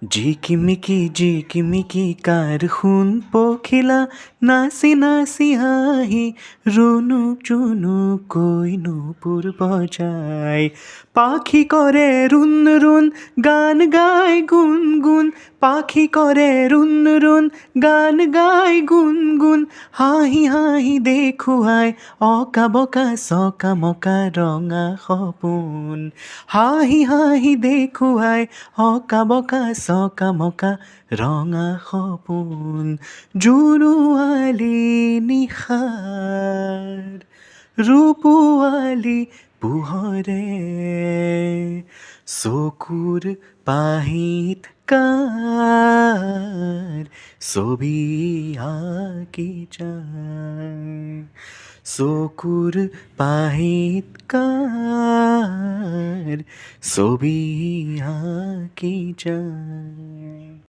জিকিমিকি কার হুন পখিলা নাচি নাচি হাঁহি রুনুক চুনুক কই নূপুর বজায় পাখি করে রুন রুন গান গায় গুন গুন পাখি করে রুন রুন গান গায় গুন গুন হাহি হাহি দেখুয়ায় অকা বকা সকা মকা রঙা সপোন হাহি হাহি দেখুয়ায় অকা বকা সকা মকা রঙা সপোন জোনোৱালী নিশাৰ ৰূপোৱালী পোহৰে চকুৰ পাহিত কাৰ ছবি আঁকি যায় চকুৰ পাহিত কাৰ ছবি আঁকি যায়।